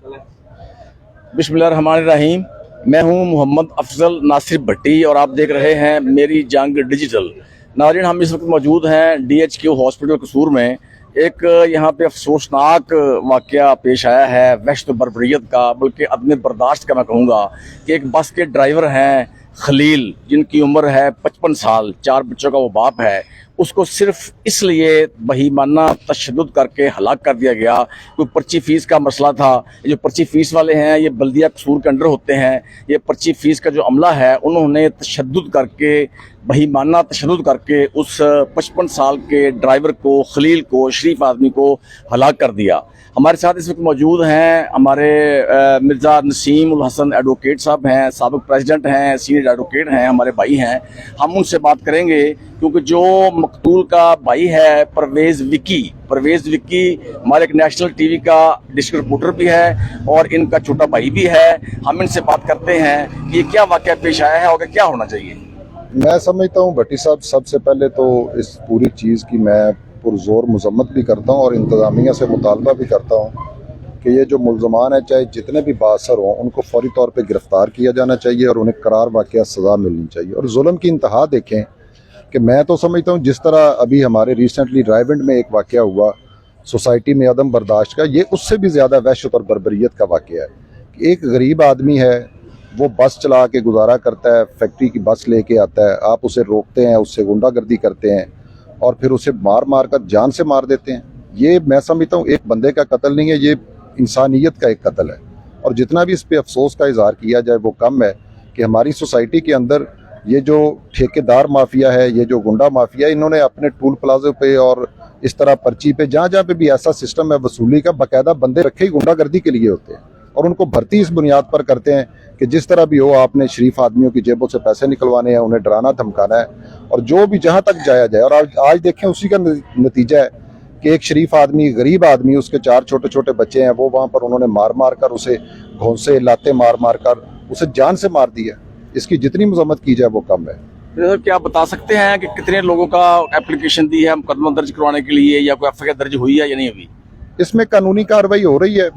बिस्मिल्लाहिर्रहमानिर्रहीम। मैं हूं मोहम्मद अफजल नासिर भट्टी और आप देख रहे हैं मेरी जंग डिजिटल। नाज़रीन, हम इस वक्त मौजूद हैं DHQ हॉस्पिटल कसूर में। एक यहाँ पे अफसोसनाक वाक़या पेश आया है, वहशत बर्बरियत का, बल्कि अदम बर्दाश्त का मैं कहूँगा कि एक बस के ड्राइवर हैं खलील, जिनकी उम्र है 55 साल, 4 बच्चों का वो बाप है। उसको सिर्फ इसलिए बहीमाना तशद्दुद करके हलाक कर दिया गया। कोई पर्ची फ़ीस का मसला था। ये जो पर्ची फ़ीस वाले हैं ये बल्दिया कसूर के अंडर होते हैं। ये पर्ची फ़ीस का जो अमला है उन्होंने तशद्दुद करके, बहीमाना तशद्दुद करके उस 55 साल के ड्राइवर को, खलील को, शरीफ आदमी को हलाक कर दिया। हमारे साथ इस वक्त मौजूद हैं हमारे मिर्ज़ा नसीम उल हसन एडवोकेट साहब हैं, साबिक़ प्रेसिडेंट हैं, सीनियर एडवोकेट हैं, हमारे भाई हैं। हम उनसे बात करेंगे क्योंकि जो मकतूल का भाई है परवेज़ विक्की हमारे एक नेशनल टीवी का डिस्ट्रिक्ट रिपोर्टर भी है और इनका छोटा भाई भी है। हम इनसे बात करते हैं कि ये क्या वाक़या पेश आया है और क्या होना चाहिए। मैं समझता हूँ भट्टी साहब, सबसे पहले तो इस पूरी चीज़ की मैं पुरजोर मजम्मत भी करता हूँ और इंतज़ामिया से मुतालबा भी करता हूँ कि ये जो मुल्ज़मान है, चाहे जितने भी बासर हों, उनको फौरी तौर पे गिरफ़्तार किया जाना चाहिए और उन्हें करार वाक़या सज़ा मिलनी चाहिए। और जुल्म की इंतहा देखें कि मैं तो समझता हूँ जिस तरह अभी हमारे रिसेंटली रायबंड में एक वाक़या हुआ सोसाइटी में अदम बर्दाश्त का, ये उससे भी ज़्यादा वहशत और बर्बरियत का वाक़या है कि एक गरीब आदमी है, वो बस चला के गुजारा करता है, फैक्ट्री की बस लेके आता है, आप उसे रोकते हैं, उससे गुंडागर्दी करते हैं और फिर उसे मार कर जान से मार देते हैं। ये मैं समझता हूँ एक बंदे का कत्ल नहीं है, ये इंसानियत का एक कत्ल है। और जितना भी इस पे अफसोस का इजहार किया जाए वो कम है कि हमारी सोसाइटी के अंदर ये जो ठेकेदार माफिया है, ये जो गुंडा माफिया है, इन्होंने अपने टूल प्लाजो पे और इस तरह पर्ची पे जहाँ जहाँ पे भी ऐसा सिस्टम है वसूली का, बाकायदा बंदे रखे ही गुंडागर्दी के लिए होते हैं और उनको भर्ती इस बुनियाद पर करते हैं कि जिस तरह भी हो आपने शरीफ आदमियों की जेबों से पैसे निकलवाने हैं, उन्हें डराना धमकाना है और जो भी जहाँ तक जाया जाए। और आज देखें उसी का नतीजा है कि एक शरीफ आदमी, गरीब आदमी, उसके 4 छोटे छोटे बच्चे हैं, वो वहाँ पर उन्होंने मार कर उसे घोंसे लाते मार कर उसे जान से मार दिया। इसकी जितनी मजम्मत की जाए वो कम है। सर, क्या आप बता सकते हैं कि कितने लोगों का एप्लीकेशन दी है मुकदमा दर्ज करवाने के लिए, या कोई FIR दर्ज हुई है या नहीं अभी? इसमें कानूनी कार्रवाई हो रही है।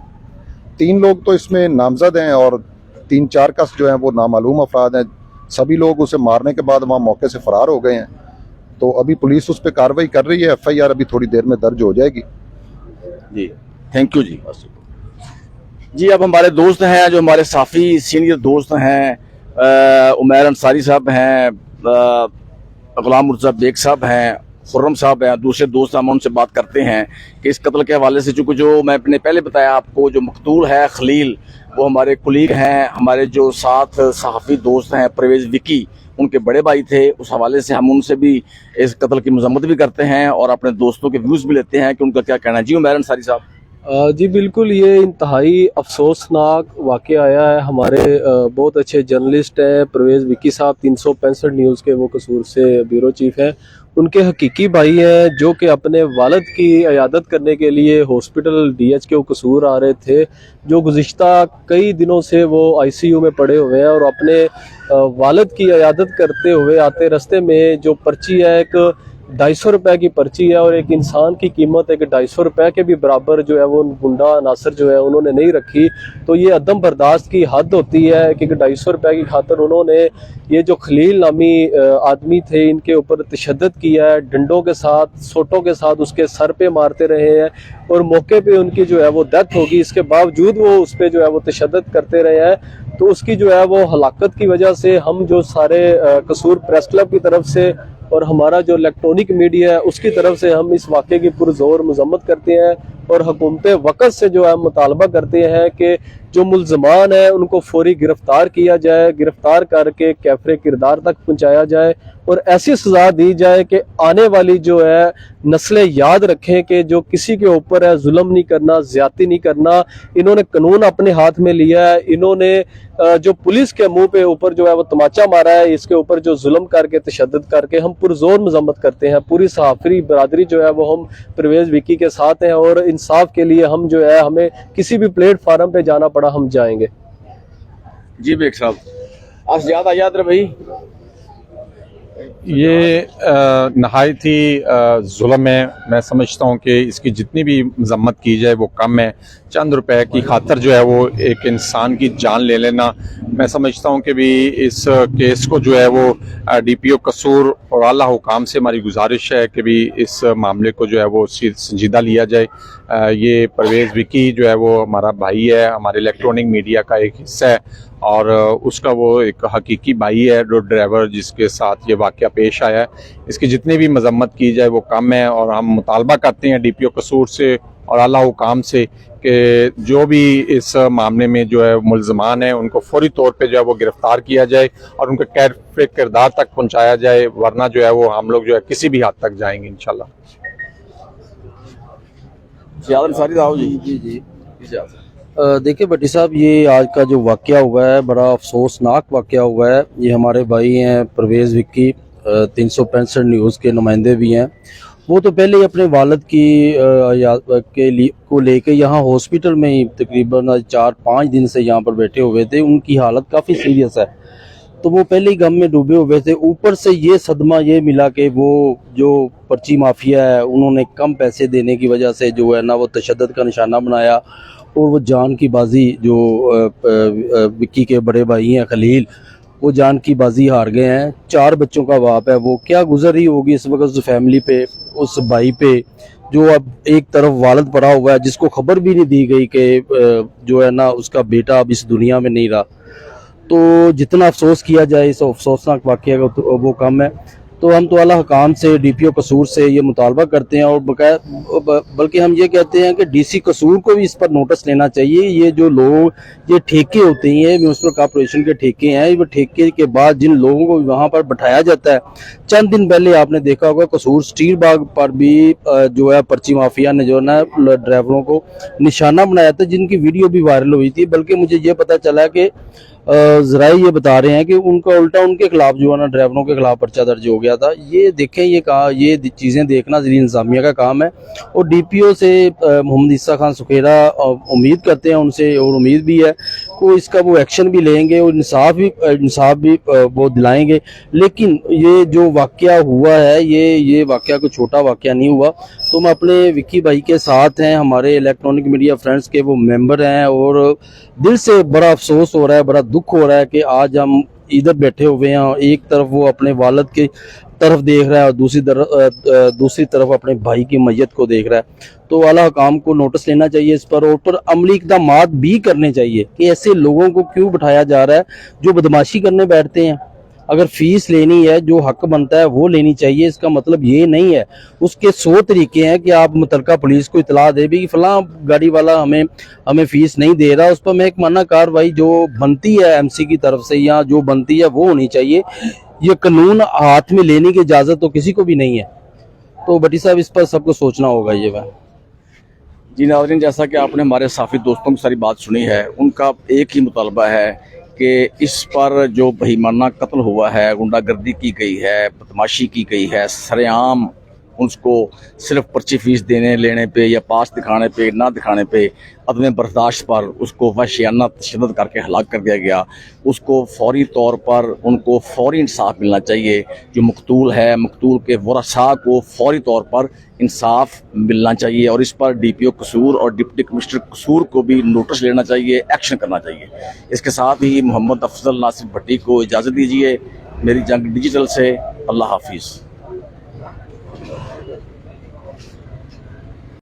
3 लोग तो इसमें नामजद हैं और 3-4 कस जो हैं वो नामालूम अफराद हैं। सभी लोग उसे मारने के बाद वहाँ मौके से फरार हो गए हैं। तो अभी पुलिस उस पर कार्रवाई कर रही है। FIR अभी थोड़ी देर में दर्ज हो जाएगी। जी, थैंक यू जी। अब हमारे दोस्त हैं, जो हमारे साफ़ी सीनियर दोस्त हैं, उमैर अंसारी साहब हैं, गुलाम मुर्तज़ा बेग साहब हैं, खुर्रम साहब हैं, दूसरे दोस्त, हम उनसे बात करते हैं कि इस कत्ल के हवाले से, चूँकि जो मैं अपने पहले बताया आपको, जो मकतूल है खलील, वो हमारे कुलीग हैं, हमारे जो साथ सहाफ़ी दोस्त हैं परवेज़ विक्की, उनके बड़े भाई थे। उस हवाले से हम उनसे भी इस कत्ल की मजम्मत भी करते हैं और अपने दोस्तों के व्यूज़ भी लेते हैं कि उनका क्या कहना है। जी उमैर अंसारी साहब। जी बिल्कुल, ये इंतहाई अफसोसनाक वाक़या आया है। हमारे बहुत अच्छे जर्नलिस्ट हैं परवेज़ विक्की साहब, 365 न्यूज़ के वो कसूर से ब्यूरो चीफ हैं। उनके हकीकी भाई हैं जो कि अपने वालिद की इयादत करने के लिए हॉस्पिटल DHQ कसूर आ रहे थे, जो गुज़िश्ता कई दिनों से वो ICU में पड़े हुए हैं और अपने वालिद की इयादत करते हुए आते रास्ते में जो पर्ची है, एक 250 रुपए की पर्ची है और एक इंसान की कीमत एक 250 रुपए के भी बराबर जो है वो गुंडा नासर जो है उन्होंने नहीं रखी। तो ये अदम बर्दाश्त की हद होती है कि 250 रुपए की खातर उन्होंने ये जो खलील नामी आदमी थे इनके ऊपर तशद्दुद किया है, डंडों के साथ, सोटों के साथ उसके सर पे मारते रहे हैं और मौके पे उनकी जो है वो डेथ होगी। इसके बावजूद वो उस पर जो है वो तशद्दुद करते रहे हैं। तो उसकी जो है वो हलाकत की वजह से हम जो सारे कसूर प्रेस क्लब की तरफ से और हमारा जो इलेक्ट्रॉनिक मीडिया है उसकी तरफ से हम इस वाक़े की पुरजोर मजम्मत करते हैं और हुकूमत वक़्त से जो है मुतालबा करते हैं कि जो मुल्ज़मान है उनको फौरी गिरफ़्तार किया जाए, गिरफ़्तार करके कैफ़रे किरदार तक पहुँचाया जाए और ऐसी सज़ा दी जाए कि आने वाली जो है नस्लें याद रखें कि जो किसी के ऊपर है जुल्म नहीं करना, ज़्यादती नहीं करना। इन्होंने कानून अपने हाथ में लिया है, इन्होंने जो पुलिस के मुंह पे ऊपर जो है वो तमाचा मारा है, इसके ऊपर जो जुल्म करके तशद्दुद करके हम पुरजोर मजम्मत करते हैं। पूरी सहाफ़ी बरादरी जो है वो हम परवेज़ विक्की के साथ हैं और इंसाफ के लिए हम जो है हमें किसी भी प्लेटफार्म पे जाना पड़ा हम जाएंगे। जी बेग साहब, आज याद आ याद रहे भाई। یہ نہایت ہی ظلم ہے. میں سمجھتا ہوں کہ اس کی جتنی بھی مذمت کی جائے وہ کم ہے. چند روپے کی خاطر جو ہے وہ ایک انسان کی جان لے لینا، میں سمجھتا ہوں کہ بھی اس کیس کو جو ہے وہ ڈی پی او قصور اور اعلیٰ حکام سے ہماری گزارش ہے کہ بھی اس معاملے کو جو ہے وہ سنجیدہ لیا جائے. یہ پرویز وکی جو ہے وہ ہمارا بھائی ہے، ہمارے الیکٹرانک میڈیا کا ایک حصہ ہے، اور اس کا وہ ایک حقیقی بھائی ہے ڈرائیور جس کے ساتھ یہ واقعہ پیش آیا ہے. اس کی جتنی بھی مذمت کی جائے وہ کم ہے، اور ہم مطالبہ کرتے ہیں ڈی پی او قصور سے اور اعلیٰ حکام سے کہ جو بھی اس معاملے میں جو ہے ملزمان ہیں ان کو فوری طور پہ جو ہے وہ گرفتار کیا جائے اور ان کو کیف کردار تک پہنچایا جائے، ورنہ جو ہے وہ ہم لوگ جو ہے کسی بھی حد تک جائیں گے انشاءاللہ. دیکھیں بٹی صاحب، یہ آج کا جو واقعہ ہوا ہے بڑا افسوسناک واقعہ ہوا ہے. یہ ہمارے بھائی ہیں پرویز وکی، 365 نیوز کے نمائندے بھی ہیں. وہ تو پہلے ہی اپنے والد کو لے کے یہاں ہاسپٹل میں ہی تقریباً 4-5 دن سے یہاں پر بیٹھے ہوئے تھے. ان کی حالت کافی سیریس ہے، تو وہ پہلے ہی غم میں ڈوبے ہوئے تھے. اوپر سے یہ صدمہ یہ ملا کہ وہ جو پرچی مافیا ہے انہوں نے کم پیسے دینے کی وجہ سے جو ہے نا وہ تشدد کا نشانہ بنایا، اور وہ جان کی بازی جو وکی کے بڑے بھائی ہیں خلیل، وہ جان کی بازی ہار گئے ہیں. 4 بچوں کا باپ ہے، وہ کیا گزر رہی ہوگی اس وقت اس فیملی پہ، اس بھائی پہ جو اب ایک طرف والد پڑا ہوا ہے جس کو خبر بھی نہیں دی گئی کہ جو ہے نا اس کا بیٹا اب اس دنیا میں نہیں رہا. تو جتنا افسوس کیا جائے اس افسوسناک واقعہ کا وہ کم ہے. تو ہم تو اعلیٰ حکام سے، ڈی پی او قصور سے یہ مطالبہ کرتے ہیں، اور بلکہ ہم یہ کہتے ہیں کہ ڈی سی قصور کو بھی اس پر نوٹس لینا چاہیے. یہ جو لوگ یہ ٹھیکے ہوتے ہیں، میونسپل کارپوریشن کے ٹھیکے ہیں، وہ ٹھیکے کے بعد جن لوگوں کو وہاں پر بٹھایا جاتا ہے. چند دن پہلے آپ نے دیکھا ہوگا قصور اسٹیل باغ پر بھی جو ہے پرچی مافیا نے جو ہے نا ڈرائیوروں کو نشانہ بنایا تھا، جن کی ویڈیو بھی وائرل ہوئی تھی. بلکہ مجھے یہ پتہ چلا کہ ذرائع یہ بتا رہے ہیں کہ ان کا الٹا ان کے خلاف جو ہے نا ڈرائیوروں کے خلاف پرچہ درج ہو گیا تھا. یہ دیکھیں، یہ چیزیں دیکھنا ضلع انتظامیہ کا کام ہے. اور ڈی پی او سے محمد عیسیٰ خان سکھیرا امید کرتے ہیں ان سے، اور امید بھی ہے کہ اس کا وہ ایکشن بھی لیں گے اور انصاف بھی وہ دلائیں گے. لیکن یہ جو واقعہ ہوا ہے یہ واقعہ کوئی چھوٹا واقعہ نہیں ہوا. تو ہم اپنے وکی بھائی کے ساتھ ہیں، ہمارے الیکٹرانک میڈیا فرینڈز کے وہ ممبر ہیں، اور دل سے بڑا افسوس ہو رہا ہے، بڑا دکھ ہو رہا ہے کہ آج ہم ادھر بیٹھے ہوئے ہیں، ایک طرف وہ اپنے والد کی طرف دیکھ رہا ہے اور دوسری طرف اپنے بھائی کی میت کو دیکھ رہا ہے. تو اعلیٰ حکام کو نوٹس لینا چاہیے اس پر، اور پر عملی اقدامات بھی کرنے چاہیے کہ ایسے لوگوں کو کیوں بٹھایا جا رہا ہے جو بدماشی کرنے بیٹھتے ہیں. اگر فیس لینی ہے، جو حق بنتا ہے وہ لینی چاہیے. اس کا مطلب یہ نہیں ہے، اس کے 100 طریقے ہیں کہ آپ متعلقہ پولیس کو اطلاع دے بھی کہ فلاں گاڑی والا ہمیں فیس نہیں دے رہا. اس پر محکمانہ کارروائی جو بنتی ہے ایم سی کی طرف سے یا جو بنتی ہے وہ ہونی چاہیے. یہ قانون ہاتھ میں لینے کی اجازت تو کسی کو بھی نہیں ہے. تو بٹی صاحب اس پر سب کو سوچنا ہوگا. یہ جی ناظرین، جیسا کہ آپ نے ہمارے صحافی دوستوں کی ساری بات سنی ہے، ان کا ایک ہی مطالبہ ہے کہ اس پر جو بہیمانہ قتل ہوا ہے، غنڈہ گردی کی گئی ہے، بدماشی کی گئی ہے، سر عام اس کو صرف پرچی فیس دینے لینے پہ یا پاس دکھانے پہ نہ دکھانے پہ عدم برداشت پر اس کو وحشیانہ تشدد کر کے ہلاک کر دیا گیا. اس کو فوری طور پر ان کو فوری انصاف ملنا چاہیے. جو مقتول ہے، مقتول کے ورثاء کو فوری طور پر انصاف ملنا چاہیے، اور اس پر ڈی پی او قصور اور ڈپٹی کمشنر قصور کو بھی نوٹس لینا چاہیے، ایکشن کرنا چاہیے. اس کے ساتھ ہی محمد افضل ناصر بھٹی کو اجازت دیجیے. میری جنگ ڈیجیٹل سے اللہ حافظ.